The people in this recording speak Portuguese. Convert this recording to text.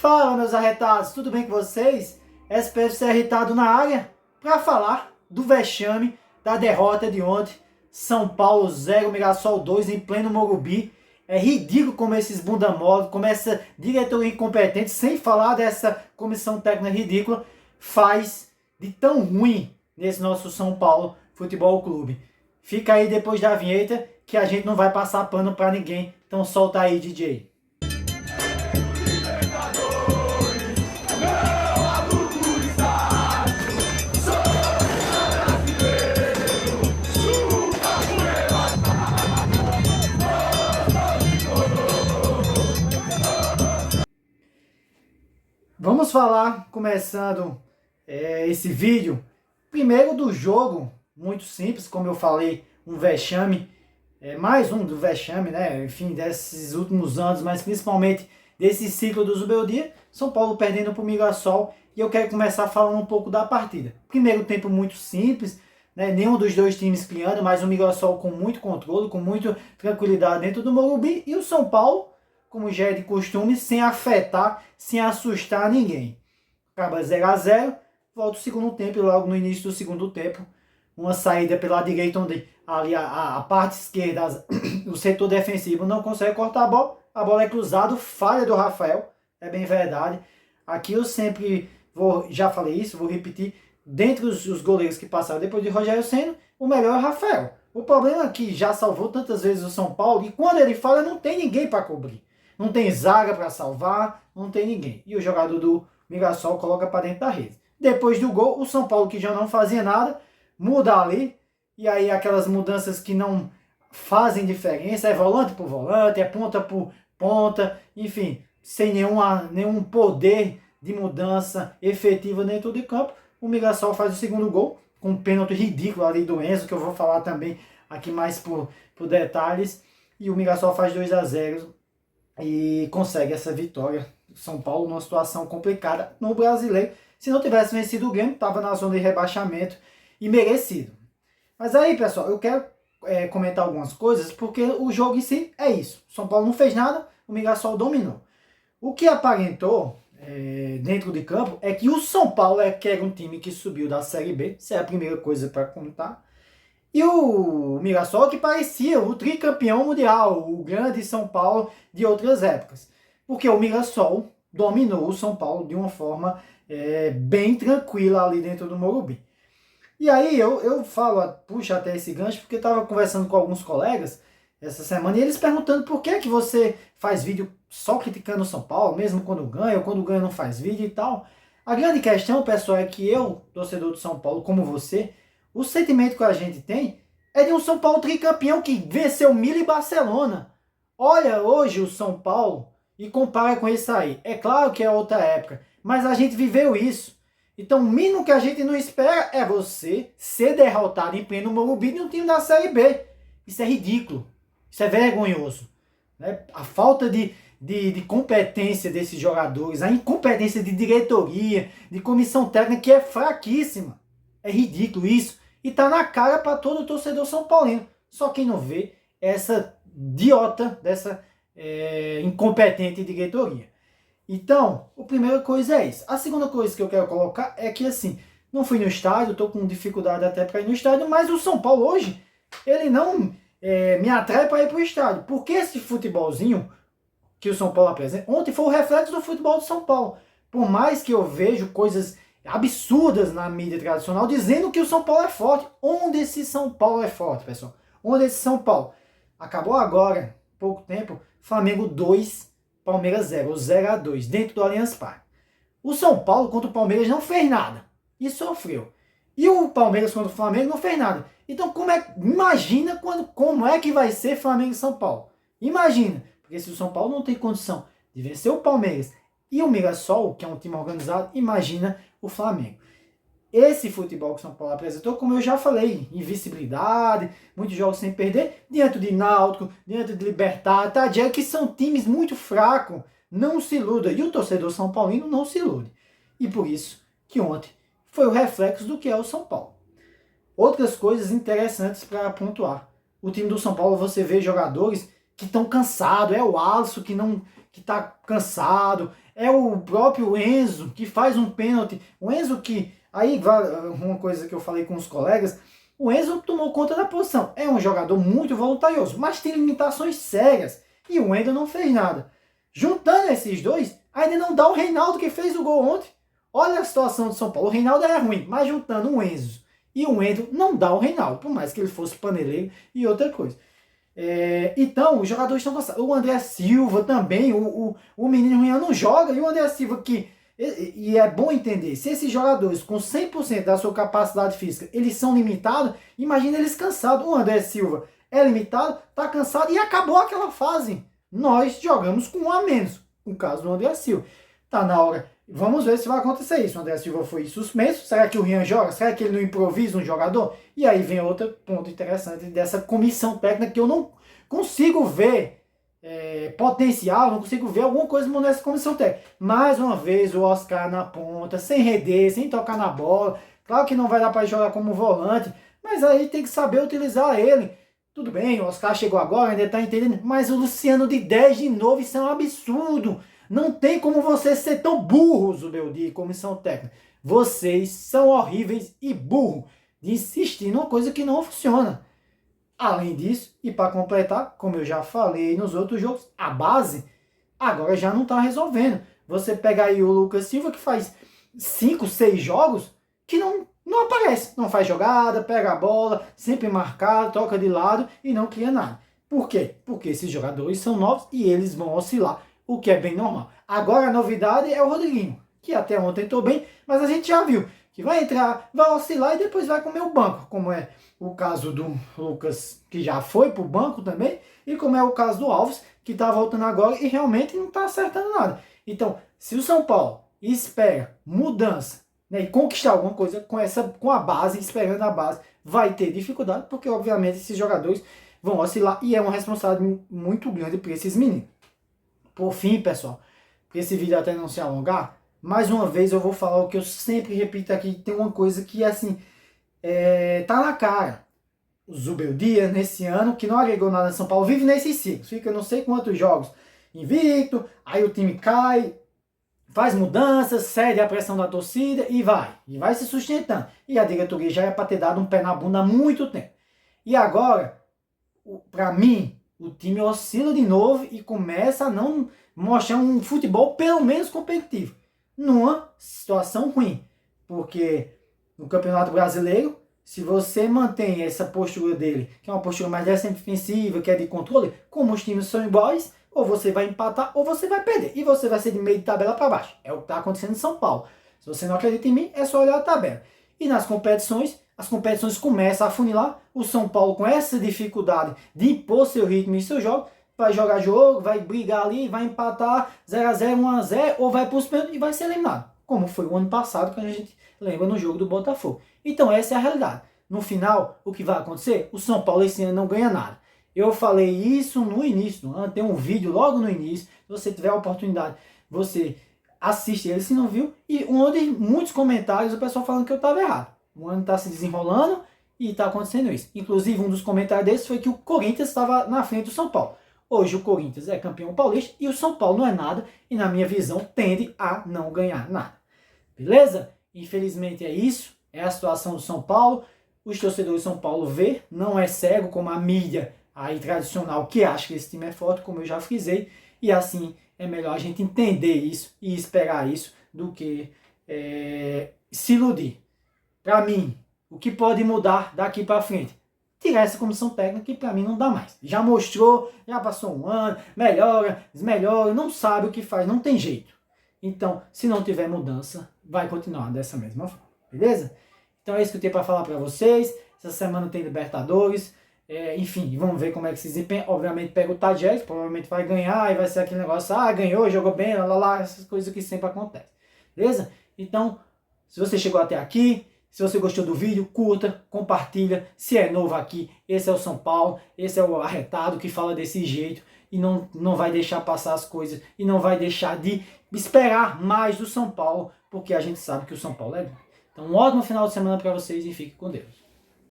Fala, meus arretados, tudo bem com vocês? SPFC arretado na área para falar do vexame da derrota de ontem. São Paulo 0, Mirassol 2 em pleno Morumbi. É ridículo como esses bunda mole, como essa diretoria incompetente, sem falar dessa comissão técnica ridícula, faz de tão ruim nesse nosso São Paulo Futebol Clube. Fica aí depois da vinheta que a gente não vai passar pano para ninguém. Então solta aí, DJ. Vamos falar, começando esse vídeo, primeiro do jogo, muito simples, como eu falei, um vexame, mais um do vexame, né? Enfim, desses últimos anos, mas principalmente desse ciclo do Zubeldia, São Paulo perdendo para o Mirassol, e eu quero começar falando um pouco da partida. Primeiro tempo muito simples, né? Nenhum dos dois times criando, mas o Mirassol com muito controle, com muita tranquilidade dentro do Morumbi, e o São Paulo, como já é de costume, sem afetar, sem assustar ninguém. Acaba 0 a 0, volta o segundo tempo, e logo no início do segundo tempo, uma saída pela direita, onde ali a parte esquerda, o setor defensivo não consegue cortar a bola é cruzada, falha do Rafael, é bem verdade. Aqui eu sempre já falei isso, vou repetir, dentre os goleiros que passaram depois de Rogério Ceni, o melhor é o Rafael. O problema é que já salvou tantas vezes o São Paulo, e quando ele falha não tem ninguém para cobrir. Não tem zaga para salvar, não tem ninguém. E o jogador do Mirassol coloca para dentro da rede. Depois do gol, o São Paulo, que já não fazia nada, muda ali. E aí aquelas mudanças que não fazem diferença, é volante por volante, é ponta por ponta, enfim, sem nenhum poder de mudança efetiva dentro de campo. O Mirassol faz o segundo gol, com um pênalti ridículo ali do Enzo, que eu vou falar também aqui mais por detalhes. E o Mirassol faz 2 a 0 e consegue essa vitória. São Paulo numa situação complicada no Brasileiro. Se não tivesse vencido o Grêmio, estava na zona de rebaixamento e merecido. Mas aí, pessoal, eu quero comentar algumas coisas, porque o jogo em si é isso. São Paulo não fez nada, o Mirassol dominou. O que aparentou dentro de campo é que o São Paulo que era um time que subiu da Série B, isso é a primeira coisa para contar. E o Mirassol que parecia o tricampeão mundial, o grande São Paulo de outras épocas. Porque o Mirassol dominou o São Paulo de uma forma bem tranquila ali dentro do Morumbi. E aí eu falo, puxa até esse gancho, porque eu estava conversando com alguns colegas essa semana, e eles perguntando por que você faz vídeo só criticando o São Paulo, mesmo quando ganha, ou quando ganha não faz vídeo e tal. A grande questão, pessoal, é que eu, torcedor do São Paulo, como você, o sentimento que a gente tem é de um São Paulo tricampeão que venceu Milan e Barcelona. Olha hoje o São Paulo e compara com isso aí. É claro que é outra época, mas a gente viveu isso. Então o mínimo que a gente não espera é você ser derrotado em pleno Morumbi de um time da Série B. Isso é ridículo. Isso é vergonhoso. Né? A falta de competência desses jogadores, a incompetência de diretoria, de comissão técnica que é fraquíssima. É ridículo isso. E tá na cara para todo torcedor são paulino. Só quem não vê essa idiota dessa incompetente diretoria. Então, a primeira coisa é isso. A segunda coisa que eu quero colocar é que, assim, não fui no estádio, tô com dificuldade até para ir no estádio, mas o São Paulo hoje, ele não me atrai para ir pro estádio. Porque esse futebolzinho que o São Paulo apresenta, ontem foi o reflexo do futebol do São Paulo. Por mais que eu vejo coisas absurdas na mídia tradicional dizendo que o São Paulo é forte. Onde esse São Paulo é forte, pessoal? Onde esse São Paulo? Acabou agora, pouco tempo, Flamengo 2, Palmeiras 0, 0 a 2, dentro do Allianz Parque. O São Paulo contra o Palmeiras não fez nada e sofreu. E o Palmeiras contra o Flamengo não fez nada. Então imagina como é que vai ser Flamengo e São Paulo. Imagina, porque se o São Paulo não tem condição de vencer o Palmeiras e o Mirassol, que é um time organizado, imagina o Flamengo. Esse futebol que o São Paulo apresentou, como eu já falei, invencibilidade, muitos jogos sem perder, diante de Náutico, diante de Libertad, Tadjé, que são times muito fracos, não se iluda. E o torcedor são paulino não se ilude. E por isso que ontem foi o reflexo do que é o São Paulo. Outras coisas interessantes para pontuar. O time do São Paulo, você vê jogadores que estão cansados, é o Alisson que está cansado, é o próprio Enzo que faz um pênalti. O Enzo que, aí uma coisa que eu falei com os colegas, o Enzo tomou conta da posição. É um jogador muito voluntarioso, mas tem limitações sérias. E o Wendel não fez nada. Juntando esses dois, ainda não dá o Reinaldo que fez o gol ontem. Olha a situação do São Paulo. O Reinaldo era ruim, mas juntando o Enzo e o Wendel, não dá o Reinaldo, por mais que ele fosse paneleiro e outra coisa. Então, os jogadores estão cansados. O André Silva também, o menino Rian não joga, e o André Silva que... E é bom entender, se esses jogadores com 100% da sua capacidade física, eles são limitados, imagina eles cansados. O André Silva é limitado, está cansado e acabou aquela fase. Nós jogamos com um a menos, no caso do André Silva. Tá na hora, vamos ver se vai acontecer isso. O André Silva foi suspenso, será que o Rian joga? Será que ele não improvisa um jogador? E aí vem outro ponto interessante dessa comissão técnica que eu não consigo ver potencial, não consigo ver alguma coisa nessa comissão técnica. Mais uma vez o Oscar na ponta, sem render, sem tocar na bola. Claro que não vai dar para jogar como volante, mas aí tem que saber utilizar ele. Tudo bem, o Oscar chegou agora, ainda está entendendo, mas o Luciano de 10 de novo, isso é um absurdo. Não tem como você ser tão burro, Zubeldia e comissão técnica. Vocês são horríveis e burros de insistir numa coisa que não funciona. Além disso, e para completar, como eu já falei nos outros jogos, a base agora já não está resolvendo. Você pega aí o Lucas Silva, que faz 5, 6 jogos, que não aparece. Não faz jogada, pega a bola, sempre marcado, toca de lado e não cria nada. Por quê? Porque esses jogadores são novos e eles vão oscilar, o que é bem normal. Agora a novidade é o Rodriguinho, que até ontem entrou bem, mas a gente já viu que vai entrar, vai oscilar e depois vai comer o banco, como é o caso do Lucas, que já foi para o banco também, e como é o caso do Alves, que está voltando agora e realmente não está acertando nada. Então, se o São Paulo espera mudança, né, e conquistar alguma coisa com a base, esperando a base, vai ter dificuldade, porque obviamente esses jogadores vão oscilar e é uma responsabilidade muito grande para esses meninos. Por fim, pessoal, esse vídeo até não se alongar, mais uma vez eu vou falar o que eu sempre repito aqui, tem uma coisa que assim, tá na cara. O Zubeldia, nesse ano, que não agregou nada em São Paulo, vive nesses ciclos, fica não sei quantos jogos invicto, aí o time cai, faz mudanças, cede à pressão da torcida e vai se sustentando. E a diretoria já é para ter dado um pé na bunda há muito tempo. E agora, para mim, o time oscila de novo e começa a não mostrar um futebol pelo menos competitivo. Numa situação ruim, porque no Campeonato Brasileiro, se você mantém essa postura dele, que é uma postura mais defensiva, que é de controle, como os times são iguais, ou você vai empatar ou você vai perder. E você vai ser de meio de tabela para baixo. É o que está acontecendo em São Paulo. Se você não acredita em mim, é só olhar a tabela. E nas competições, as competições começam a funilar. O São Paulo, com essa dificuldade de impor seu ritmo e seu jogo, vai jogar jogo, vai brigar ali, vai empatar 0x0, 1x0, ou vai para os pênaltis e vai ser eliminado. Como foi o ano passado, que a gente lembra no jogo do Botafogo. Então essa é a realidade. No final, o que vai acontecer? O São Paulo esse ano não ganha nada. Eu falei isso no início do ano, tem um vídeo logo no início. Se você tiver a oportunidade, você assiste ele se não viu. E onde muitos comentários, o pessoal falando que eu estava errado. O ano está se desenrolando e está acontecendo isso. Inclusive, um dos comentários desses foi que o Corinthians estava na frente do São Paulo. Hoje o Corinthians é campeão paulista e o São Paulo não é nada. E na minha visão, tende a não ganhar nada. Beleza? Infelizmente é isso. É a situação do São Paulo. Os torcedores do São Paulo vê, não é cego como a mídia aí tradicional que acha que esse time é forte, como eu já frisei, e assim é melhor a gente entender isso e esperar isso do que se iludir. Para mim, o que pode mudar daqui para frente? Tirar essa comissão técnica que para mim não dá mais. Já mostrou, já passou um ano, melhora, desmelhora, não sabe o que faz, não tem jeito. Então, se não tiver mudança, vai continuar dessa mesma forma, beleza? Então é isso que eu tenho para falar para vocês. Essa semana tem Libertadores. Enfim, vamos ver como é que se desempenha. Obviamente pega o Tajeres, provavelmente vai ganhar e vai ser aquele negócio, ganhou, jogou bem, lá, essas coisas que sempre acontecem. Beleza? Então, se você chegou até aqui, se você gostou do vídeo, curta, compartilha. Se é novo aqui, esse é o São Paulo, esse é o Arretado que fala desse jeito e não vai deixar passar as coisas e não vai deixar de esperar mais do São Paulo, porque a gente sabe que o São Paulo é bom. Então, um ótimo final de semana para vocês e fique com Deus.